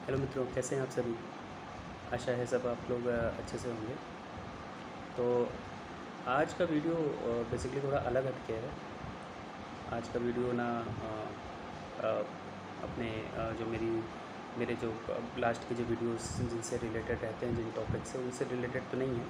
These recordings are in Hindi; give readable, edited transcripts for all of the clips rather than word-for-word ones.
हेलो मित्रों, कैसे हैं आप सभी। आशा है सब आप लोग अच्छे से होंगे। तो आज का वीडियो बेसिकली थोड़ा अलग हटके है। आज का वीडियो ना अ, अपने जो मेरे जो लास्ट के जो वीडियोस जिनसे रिलेटेड रहते हैं, जिन टॉपिक से उनसे रिलेटेड तो नहीं है।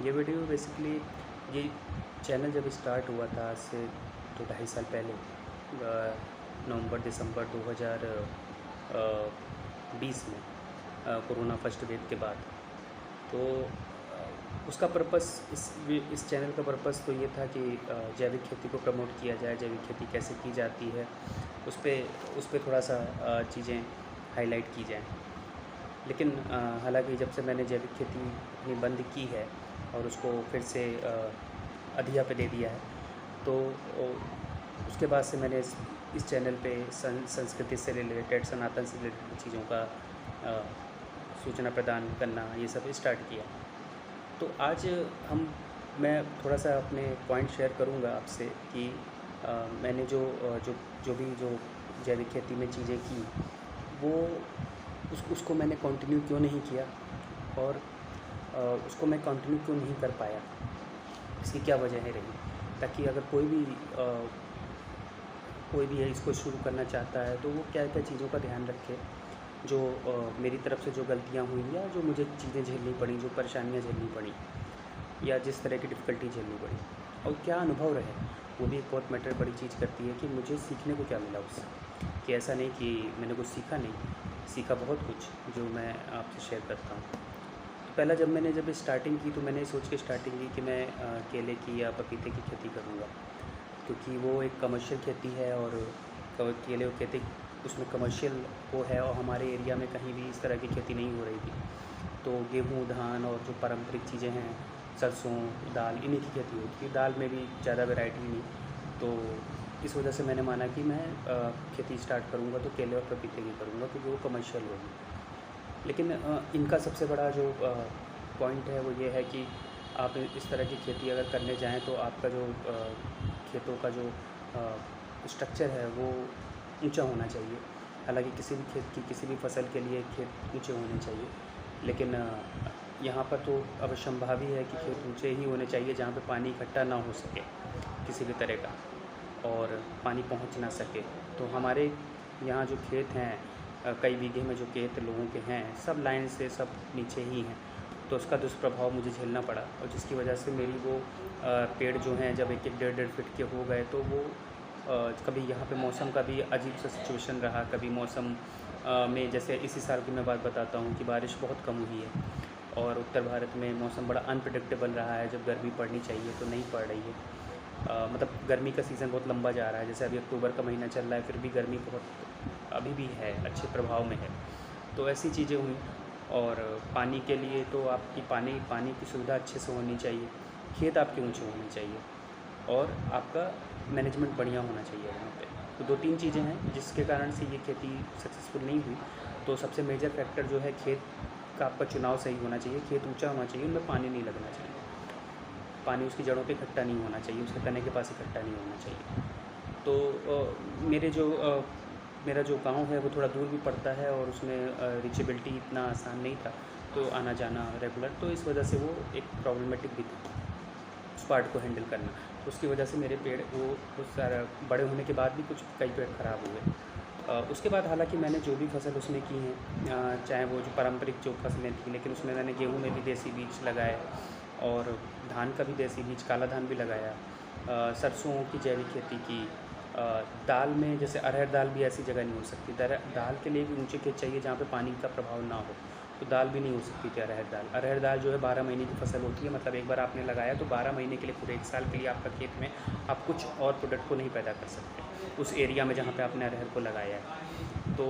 ये वीडियो बेसिकली ये चैनल जब स्टार्ट हुआ था आज से 2-2.5 साल पहले, नवंबर दिसंबर 2020 में, कोरोना फर्स्ट वेव के बाद। तो उसका पर्पस इस चैनल का पर्पस तो ये था कि जैविक खेती को प्रमोट किया जाए, जैविक खेती कैसे की जाती है उस पे थोड़ा सा चीज़ें हाईलाइट की जाएँ। लेकिन हालांकि जब से मैंने जैविक खेती अपनी बंद की है और उसको फिर से अधिया पे दे दिया है, तो उसके बाद से मैंने इस चैनल पे संस्कृति से रिलेटेड, सनातन से रिलेटेड चीज़ों का सूचना प्रदान करना, ये सब स्टार्ट किया। तो आज मैं थोड़ा सा अपने पॉइंट शेयर करूँगा आपसे कि मैंने जो जैविक खेती में चीज़ें की, वो उसको मैंने कंटिन्यू क्यों नहीं किया और उसको मैं कंटिन्यू क्यों नहीं कर पाया, इसकी क्या वजह रही, ताकि अगर कोई भी है इसको शुरू करना चाहता है तो वो क्या क्या चीज़ों का ध्यान रखे, जो मेरी तरफ से जो गलतियाँ हुई या जो मुझे चीज़ें झेलनी पड़ी, जो परेशानियाँ झेलनी पड़ी या जिस तरह की डिफ़िकल्टी झेलनी पड़ी, और क्या अनुभव रहे, वो भी एक बहुत मैटर बड़ी चीज़ करती है कि मुझे सीखने को क्या मिला उससे। कि ऐसा नहीं कि मैंने कुछ सीखा नहीं, सीखा बहुत कुछ जो मैं आपसे शेयर करता हूँ। तो पहला जब स्टार्टिंग की तो मैंने सोच के स्टार्टिंग की कि मैं केले की या पपीते की खेती करूँगा, क्योंकि वो एक कमर्शियल खेती है और केले और खेती उसमें कमर्शियल वो है, और हमारे एरिया में कहीं भी इस तरह की खेती नहीं हो रही थी। तो गेहूँ, धान और जो पारंपरिक चीज़ें हैं, सरसों, दाल, इन्हीं की खेती होती है। दाल में भी ज़्यादा वैरायटी नहीं, तो इस वजह से मैंने माना कि मैं खेती स्टार्ट करूँगा तो केले और पपीते की करूँगा, क्योंकि वो कमर्शियल होगी। लेकिन इनका सबसे बड़ा जो पॉइंट है वो ये है कि आप इस तरह की खेती अगर करने जाएँ तो आपका जो खेतों का जो स्ट्रक्चर है वो ऊंचा होना चाहिए। हालांकि किसी भी खेत की किसी भी फसल के लिए खेत ऊंचे होने चाहिए, लेकिन यहाँ पर तो अवश्यंभावी है कि खेत ऊंचे ही होने चाहिए जहाँ पे पानी इकट्ठा ना हो सके किसी भी तरह का, और पानी पहुँच ना सके। तो हमारे यहाँ जो खेत हैं, कई बीघे में जो खेत लोगों के हैं, सब लाइन से सब नीचे ही हैं। तो उसका दुष्प्रभाव मुझे झेलना पड़ा, और जिसकी वजह से मेरी वो पेड़ जो हैं जब 1-1, 1.5-1.5 फीट के हो गए तो वो कभी यहाँ पे मौसम का भी अजीब सा सिचुएशन रहा। कभी मौसम में, जैसे इसी साल की मैं बात बताता हूँ कि बारिश बहुत कम हुई है, और उत्तर भारत में मौसम बड़ा अनप्रेडिक्टेबल रहा है। जब गर्मी पड़नी चाहिए तो नहीं पड़ रही है। मतलब गर्मी का सीज़न बहुत लंबा जा रहा है। जैसे अभी अक्टूबर का महीना चल रहा है, फिर भी गर्मी बहुत अभी भी है, अच्छे प्रभाव में है। तो ऐसी चीज़ें हुई। और पानी के लिए तो आपकी पानी की सुविधा अच्छे से होनी चाहिए, खेत आपके ऊँचे होने चाहिए, और आपका मैनेजमेंट बढ़िया होना चाहिए वहाँ पे। तो 2-3 चीज़ें हैं जिसके कारण से ये खेती सक्सेसफुल नहीं हुई। तो सबसे मेजर फैक्टर जो है, खेत का आपका चुनाव सही होना चाहिए, खेत ऊंचा होना चाहिए, उनमें पानी नहीं लगना चाहिए, पानी उसकी जड़ों पे इकट्ठा नहीं होना चाहिए, उसके तने के पास इकट्ठा नहीं होना चाहिए। तो मेरा जो गांव है वो थोड़ा दूर भी पड़ता है, और उसमें रीचेबिलिटी इतना आसान नहीं था, तो आना जाना रेगुलर, तो इस वजह से वो एक प्रॉब्लमेटिक भी था उस पार्ट को हैंडल करना। तो उसकी वजह से मेरे पेड़ वो कुछ सारा बड़े होने के बाद भी कई पेड़ ख़राब हुए। उसके बाद हालांकि मैंने जो भी फसल उसमें की हैं, चाहे वो जो पारंपरिक जो फसलें थी, लेकिन उसमें मैंने गेहूं में भी देसी बीज लगाए, और धान का भी देसी बीज, काला धान भी लगाया, सरसों की जैविक खेती की। दाल में जैसे अरहर दाल भी ऐसी जगह नहीं हो सकती, दाल के लिए भी ऊंचे खेत चाहिए जहाँ पे पानी का प्रभाव ना हो, तो दाल भी नहीं हो सकती थी अरहर दाल जो है 12 महीने की फसल होती है। मतलब एक बार आपने लगाया तो 12 महीने के लिए, पूरे 1 साल के लिए आपका खेत में आप कुछ और प्रोडक्ट को नहीं पैदा कर सकते उस एरिया में जहाँ पे आपने अरहर को लगाया है। तो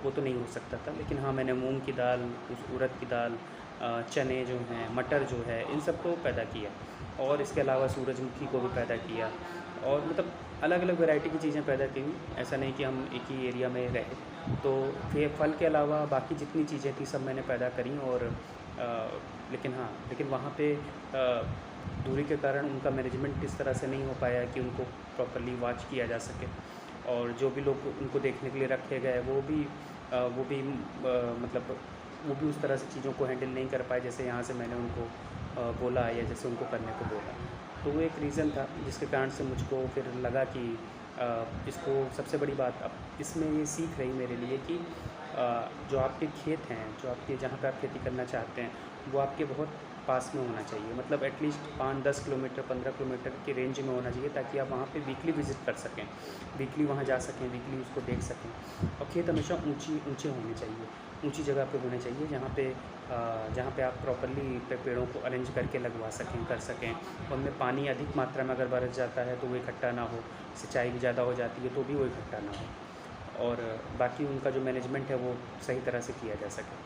वो तो नहीं हो सकता था। लेकिन हाँ, मैंने मूंग की दाल, उस उड़द की दाल, चने जो हैं, मटर जो है, इन सब को पैदा किया, और इसके अलावा सूरजमुखी को भी पैदा किया, और मतलब अलग अलग वैरायटी की चीज़ें पैदा की। ऐसा नहीं कि हम एक ही एरिया में रहे। तो फिर फल के अलावा बाकी जितनी चीज़ें थी सब मैंने पैदा करी। और लेकिन वहाँ पे दूरी के कारण उनका मैनेजमेंट इस तरह से नहीं हो पाया कि उनको प्रॉपर्ली वॉच किया जा सके, और जो भी लोग उनको देखने के लिए रखे गए वो भी वो भी मतलब वो भी उस तरह से चीज़ों को हैंडल नहीं कर पाए जैसे यहाँ से मैंने उनको बोला या जैसे उनको करने को बोला। तो वो एक रीज़न था जिसके कारण से मुझको फिर लगा कि इसको सबसे बड़ी बात अब इसमें ये सीख रही मेरे लिए कि जो आपके खेत हैं, जो आपके जहाँ पे आप खेती करना चाहते हैं, वो आपके बहुत पास में होना चाहिए। मतलब एटलीस्ट 5-10 किलोमीटर, 15 किलोमीटर के रेंज में होना चाहिए ताकि आप वहाँ पे वीकली विज़िट कर सकें, वीकली वहाँ जा सकें, वीकली उसको देख सकें। और खेत हमेशा ऊँचे होने चाहिए, ऊँची जगह पे होने चाहिए जहाँ पे आप प्रॉपर्ली पेड़ों को अरेंज करके लगवा सकें, कर सकें। उनमें पानी अधिक मात्रा में अगर बरस जाता है तो वो इकट्ठा ना हो, सिंचाई भी ज़्यादा हो जाती है तो भी वो इकट्ठा ना हो, और बाकी उनका जो मैनेजमेंट है वो सही तरह से किया जा सके।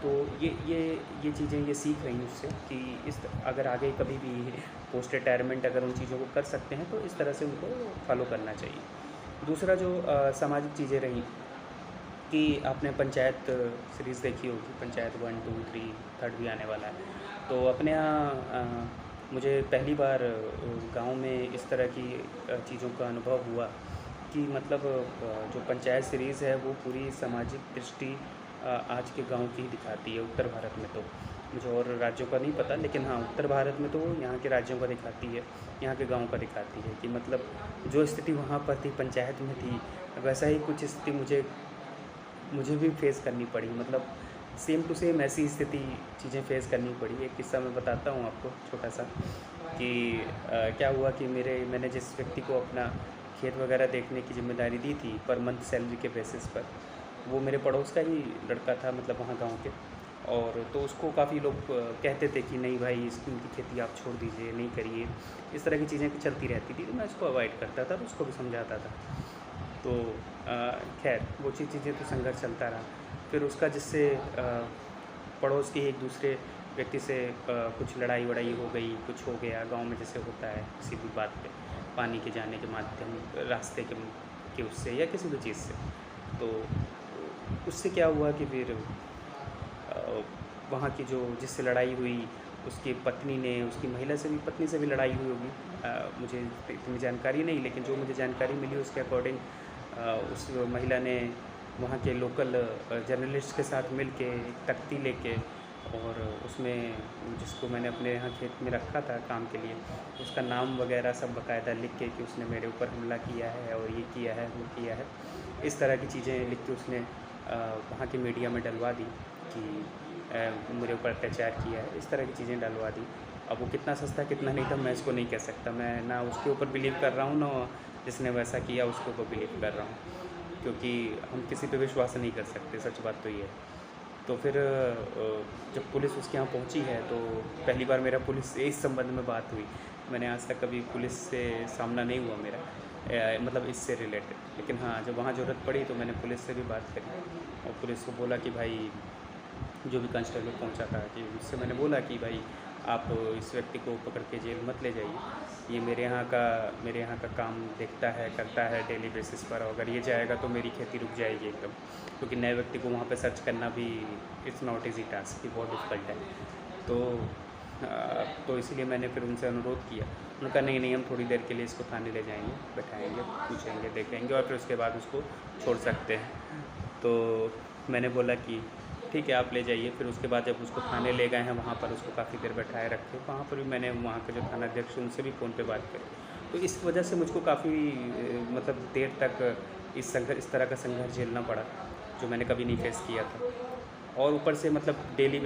तो ये चीज़ें ये सीख रही हूँ उससे कि अगर आगे कभी भी पोस्ट रिटायरमेंट अगर उन चीज़ों को कर सकते हैं तो इस तरह से उनको फॉलो करना चाहिए। दूसरा जो सामाजिक चीज़ें रहीं कि आपने पंचायत सीरीज़ देखी होगी, पंचायत 1, 2, 3, थर्ड भी आने वाला है। तो अपने यहाँ मुझे पहली बार गाँव में इस तरह की चीज़ों का अनुभव हुआ कि मतलब जो पंचायत सीरीज़ है वो पूरी सामाजिक दृष्टि आज के गाँव की ही दिखाती है उत्तर भारत में। तो मुझे और राज्यों का नहीं पता, लेकिन हाँ, उत्तर भारत में तो यहाँ के राज्यों का दिखाती है, यहाँ के गाँव का दिखाती है कि मतलब जो स्थिति वहाँ पर थी पंचायत में थी, वैसा ही कुछ स्थिति मुझे भी फ़ेस करनी पड़ी। मतलब सेम टू सेम ऐसी स्थिति चीज़ें फ़ेस करनी पड़ी। एक किस्सा मैं बताता हूँ आपको छोटा-सा कि क्या हुआ कि मैंने जिस व्यक्ति को अपना खेत वगैरह देखने की ज़िम्मेदारी दी थी पर मंथ सैलरी के बेसिस पर, वो मेरे पड़ोस का ही लड़का था, मतलब वहाँ गाँव के। और तो उसको काफ़ी लोग कहते थे कि नहीं भाई इनकी खेती आप छोड़ दीजिए, नहीं करिए। इस तरह की चीज़ें चलती रहती थी, तो मैं उसको अवॉइड करता था और उसको भी समझाता था। तो खैर वो चीज़ें तो संघर्ष चलता रहा। फिर उसका जिससे पड़ोस के एक दूसरे व्यक्ति से कुछ लड़ाई-वड़ाई हो गई, कुछ हो गया गाँव में जैसे होता है किसी भी बात पे, पानी के जाने के माध्यम रास्ते के उससे या किसी भी चीज़ से। तो उससे क्या हुआ कि फिर वहाँ की जो जिससे लड़ाई हुई उसकी पत्नी ने, उसकी पत्नी से भी लड़ाई हुई होगी। मुझे इतनी जानकारी नहीं, लेकिन जो मुझे जानकारी मिली उसके अकॉर्डिंग उस महिला ने वहाँ के लोकल जर्नलिस्ट के साथ मिल के एक तख्ती लेके और उसमें जिसको मैंने अपने यहाँ खेत में रखा था काम के लिए, उसका नाम वगैरह सब बाकायदा लिख के कि उसने मेरे ऊपर हमला किया है और ये किया है, वो किया है। इस तरह की चीज़ें लिख के उसने वहाँ की मीडिया में डलवा दी कि मेरे ऊपर अत्याचार किया है, इस तरह की चीज़ें डलवा दी। अब वो कितना सस्ता कितना नहीं था मैं इसको नहीं कह सकता, मैं ना उसके ऊपर बिलीव कर रहा हूँ, ना जिसने वैसा किया उसके ऊपर बिलीव कर रहा हूँ, क्योंकि हम किसी पे विश्वास नहीं कर सकते, सच बात तो ये है। तो फिर जब पुलिस उसके यहाँ पहुँची है तो पहली बार मेरा पुलिस से इस संबंध में बात हुई। मैंने आज तक कभी पुलिस से सामना नहीं हुआ मेरा, मतलब इससे रिलेटेड। लेकिन हाँ, जब वहाँ ज़रूरत पड़ी तो मैंने पुलिस से भी बात करी और पुलिस को बोला कि भाई, जो भी कांस्टेबल पहुँचा था कि उससे मैंने बोला कि भाई आप इस व्यक्ति को पकड़ के जेल मत ले जाइए, ये मेरे यहाँ का काम देखता है, करता है डेली बेसिस पर, अगर ये जाएगा तो मेरी खेती रुक जाएगी एकदम, क्योंकि नए व्यक्ति को वहाँ पे सर्च करना भी इट्स नॉट ईजी टास्क, ये बहुत डिफ़िकल्ट है। तो इसीलिए मैंने फिर उनसे अनुरोध किया। उन्होंने कहा नहीं हम थोड़ी देर के लिए इसको थाने ले जाएंगे, बैठाएंगे, पूछेंगे, देखेंगे और फिर उसके बाद उसको छोड़ सकते हैं। तो मैंने बोला कि ठीक है आप ले जाइए। फिर उसके बाद जब उसको थाने ले गए हैं वहाँ पर उसको काफ़ी देर बैठाए रखे, वहाँ पर भी मैंने वहाँ के जो थानाध्यक्ष उनसे भी फ़ोन पे बात करी। तो इस वजह से मुझको काफ़ी मतलब देर तक इस तरह का संघर्ष झेलना पड़ा जो मैंने कभी नहीं फेस किया था। और ऊपर से मतलब डेली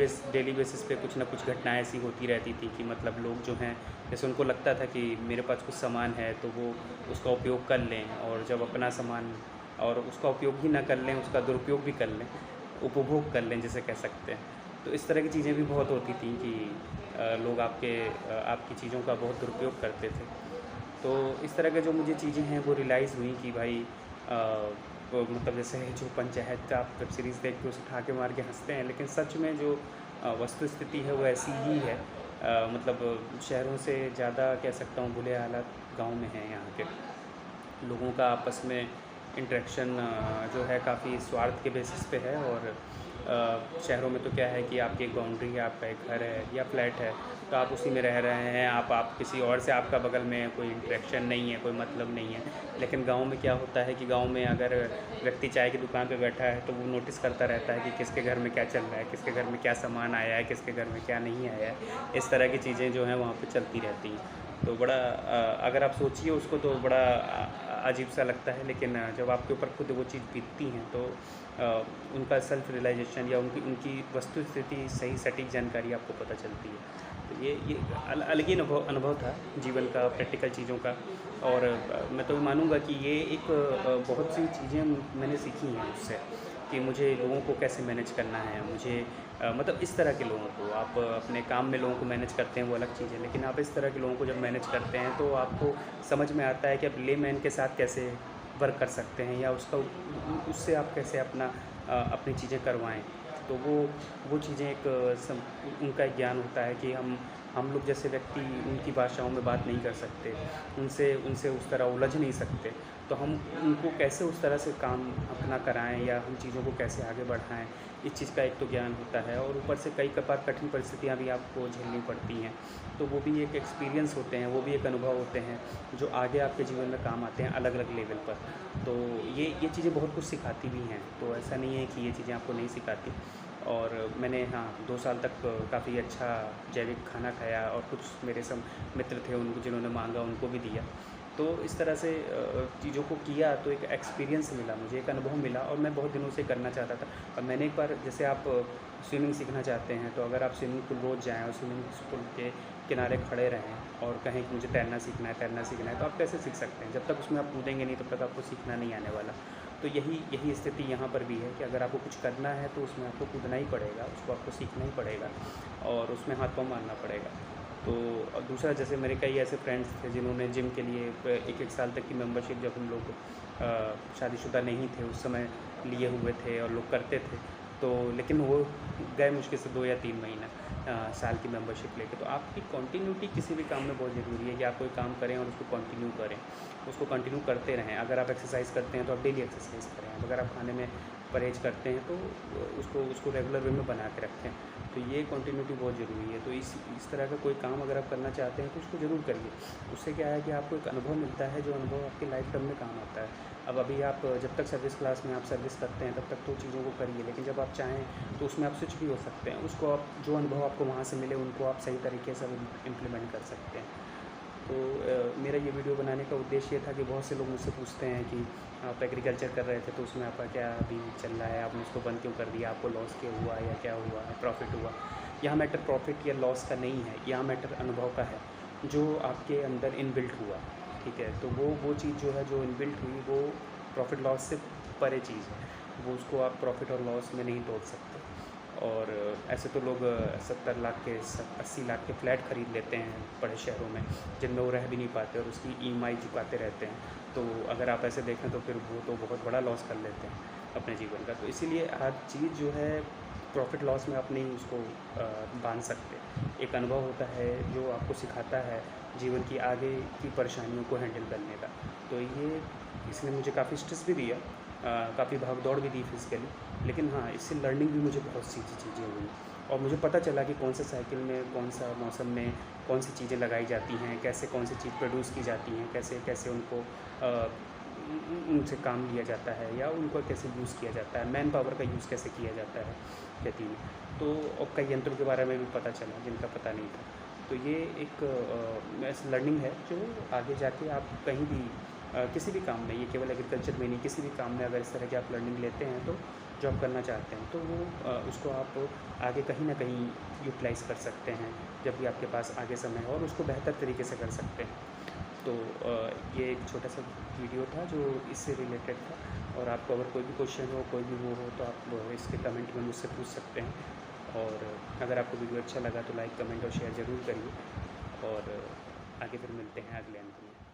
बेसिस पे कुछ ना कुछ घटनाएँ ऐसी होती रहती थी कि मतलब लोग जो हैं, जैसे उनको लगता था कि मेरे पास कुछ सामान है तो वो उसका उपयोग कर लें, और जब अपना सामान और उसका उपयोग ही ना कर लें, उसका दुरुपयोग भी कर लें, उपभोग कर लें जिसे कह सकते हैं। तो इस तरह की चीज़ें भी बहुत होती थी कि लोग आपकी चीज़ों का बहुत दुरुपयोग करते थे। तो इस तरह के जो मुझे चीज़ें हैं वो रियलाइज़ हुई कि भाई तो मतलब जैसे जो पंचायत का आप वेब सीरीज़ देख के उसे ठहाके मार के हँसते हैं, लेकिन सच में जो वस्तु स्थिति है वो ऐसी ही है। मतलब शहरों से ज़्यादा कह सकता हूँ बुरे हालात गाँव में हैं। यहाँ के लोगों का आपस में इंटरेक्शन जो है काफ़ी स्वार्थ के बेसिस पे है, और शहरों में तो क्या है कि आपकी एक बाउंड्री है, आपका एक घर है या फ्लैट है, तो आप उसी में रह रहे हैं, आप किसी और से आपका बगल में कोई इंटरेक्शन नहीं है, कोई मतलब नहीं है। लेकिन गाँव में क्या होता है कि गाँव में अगर व्यक्ति चाय की दुकान पे बैठा है तो वो नोटिस करता रहता है कि किसके घर में क्या चल रहा है, किसके घर में क्या सामान आया है, किसके घर में क्या नहीं आया है। इस तरह की चीज़ें जो हैं वहाँ पे चलती रहती हैं। तो बड़ा अगर आप सोचिए उसको तो बड़ा अजीब सा लगता है, लेकिन जब आपके ऊपर खुद वो चीज़ बीतती हैं तो उनका सेल्फ रियलाइजेशन या उनकी उनकी वस्तु स्थिति सही सटीक जानकारी आपको पता चलती है। तो ये अलग ही अनुभव था जीवन का, प्रैक्टिकल चीज़ों का। और मैं तो मानूँगा कि ये एक बहुत सी चीज़ें मैंने सीखी हैं उससे, कि मुझे लोगों को कैसे मैनेज करना है। मुझे मतलब इस तरह के लोगों को, आप अपने काम में लोगों को मैनेज करते हैं वो अलग चीज़ है, लेकिन आप इस तरह के लोगों को जब मैनेज करते हैं तो आपको समझ में आता है कि आप लेमैन के साथ कैसे वर्क कर सकते हैं, या उसका उससे आप कैसे अपनी चीज़ें करवाएँ। तो वो चीज़ें एक उनका एक ज्ञान होता है कि हम लोग जैसे व्यक्ति उनकी भाषाओं में बात नहीं कर सकते, उनसे उनसे उस तरह उलझ नहीं सकते, तो हम उनको कैसे उस तरह से काम अपना कराएँ या हम चीज़ों को कैसे आगे बढ़ाएँ, इस चीज़ का एक तो ज्ञान होता है। और ऊपर से कई बार कठिन परिस्थितियाँ भी आपको झेलनी पड़ती हैं, तो वो भी एक एक्सपीरियंस होते हैं, वो भी एक अनुभव होते हैं जो आगे आपके जीवन में काम आते हैं अलग-अलग लेवल पर। तो ये चीज़ें बहुत कुछ सिखाती भी हैं, तो ऐसा नहीं है कि ये चीज़ें आपको नहीं सिखाती। और मैंने 2 साल तक काफ़ी अच्छा जैविक खाना खाया, और कुछ मेरे सब मित्र थे उनको जिन्होंने माँगा उनको भी दिया। तो इस तरह से चीज़ों को किया तो एक एक्सपीरियंस मिला मुझे, एक अनुभव मिला, और मैं बहुत दिनों से करना चाहता था। और मैंने एक बार, जैसे आप स्विमिंग सीखना चाहते हैं तो अगर आप स्विमिंग पूल रोज़ जाएँ और स्विमिंग पूल के किनारे खड़े रहें और कहें कि मुझे तैरना सीखना है, तो आप कैसे सीख सकते हैं? जब तक उसमें आप कूदेंगे नहीं तब तक आपको सीखना नहीं आने वाला। तो यही स्थिति यहाँ पर भी है कि अगर आपको कुछ करना है तो उसमें आपको कूदना ही पड़ेगा, उसको आपको सीखना ही पड़ेगा और उसमें हाथ पाँव मारना पड़ेगा। तो दूसरा, जैसे मेरे कई ऐसे फ्रेंड्स थे जिन्होंने जिम के लिए 1-1 साल तक की मेंबरशिप, जब हम लोग शादीशुदा नहीं थे उस समय, लिए हुए थे और लोग करते थे। तो लेकिन वो गए मुश्किल से 2 या 3 महीना साल की मेंबरशिप लेके। तो आपकी कंटिन्यूटी किसी भी काम में बहुत ज़रूरी है कि आप कोई काम करें और उसको कंटिन्यू करें, उसको कंटिन्यू करते रहें। अगर आप एक्सरसाइज करते हैं तो आप डेली एक्सरसाइज करें, अगर आप खाने में परहेज़ करते हैं तो उसको रेगुलर वे में बना के रखें। तो ये कंटिन्यूटी बहुत ज़रूरी है। तो इस तरह का कोई काम अगर आप करना चाहते हैं तो उसको ज़रूर करिए। उससे क्या है कि आपको एक अनुभव मिलता है, जो अनुभव आपकी लाइफ टाइम में काम आता है। अब अभी आप जब तक सर्विस क्लास में आप सर्विस करते हैं तब तक तो चीज़ों को करिए, लेकिन जब आप चाहें तो उसमें आप स्विच भी हो सकते हैं। उसको आप, जो अनुभव आपको वहाँ से मिले उनको आप सही तरीके से इम्प्लीमेंट कर सकते हैं। तो मेरा ये वीडियो बनाने का उद्देश्य ये था कि बहुत से लोग मुझसे पूछते हैं कि आप एग्रीकल्चर कर रहे थे तो उसमें आपका क्या अभी चल रहा है, आपने उसको बंद क्यों कर दिया, आपको लॉस क्यों हुआ या क्या हुआ, प्रॉफिट हुआ। यहाँ मैटर प्रॉफिट या लॉस का नहीं है, यहाँ मैटर अनुभव का है, जो आपके अंदर इनबिल्ट हुआ। ठीक है, तो वो चीज़ जो है, जो इनबिल्ट हुई, वो प्रॉफिट लॉस से परे चीज़ है, वो उसको आप प्रॉफिट और लॉस में नहीं तोड़ सकते। और ऐसे तो लोग 70 लाख के 80 लाख के फ्लैट ख़रीद लेते हैं बड़े शहरों में, जिनमें वो रह भी नहीं पाते और उसकी ईएमआई चुकाते रहते हैं। तो अगर आप ऐसे देखें तो फिर वो तो बहुत बड़ा लॉस कर लेते हैं अपने जीवन का। तो इसीलिए हर चीज़ जो है प्रॉफिट लॉस में आप नहीं उसको बांध सकते। एक अनुभव होता है जो आपको सिखाता है जीवन की आगे की परेशानियों को हैंडल करने का। तो इसने मुझे काफ़ी स्ट्रेस भी दिया, काफ़ी भाग दौड़ भी दी फिज़िकली, लेकिन हाँ, इससे लर्निंग भी मुझे बहुत सी चीज़ें हुई, और मुझे पता चला कि कौन सा साइकिल में, कौन सा मौसम में कौन सी चीज़ें लगाई जाती हैं, कैसे कौन सी चीज़ प्रोड्यूस की जाती हैं, कैसे कैसे उनको उनसे काम लिया जाता है या उनको कैसे यूज़ किया जाता है, मैन पावर का यूज़ कैसे किया जाता है खेती में। तो और कई यंत्रों के बारे में भी पता चला जिनका पता नहीं था। तो ये एक ऐसी लर्निंग है जो आगे जाके आप कहीं भी किसी भी काम में, ये केवल एग्रीकल्चर में नहीं, किसी भी काम में अगर इस तरह की आप लर्निंग लेते हैं तो जो आप करना चाहते हैं तो वो उसको आप आगे कहीं ना कहीं यूटिलाइज़ कर सकते हैं जब भी आपके पास आगे समय हो, और उसको बेहतर तरीके से कर सकते हैं। तो ये एक छोटा सा वीडियो था जो इससे रिलेटेड था, और आपको अगर कोई भी क्वेश्चन हो, कोई भी वो हो, तो आप इसके कमेंट में मुझसे पूछ सकते हैं। और अगर आपको वीडियो अच्छा लगा तो लाइक, कमेंट और शेयर ज़रूर करिए, और आगे फिर मिलते हैं अगले अंक में।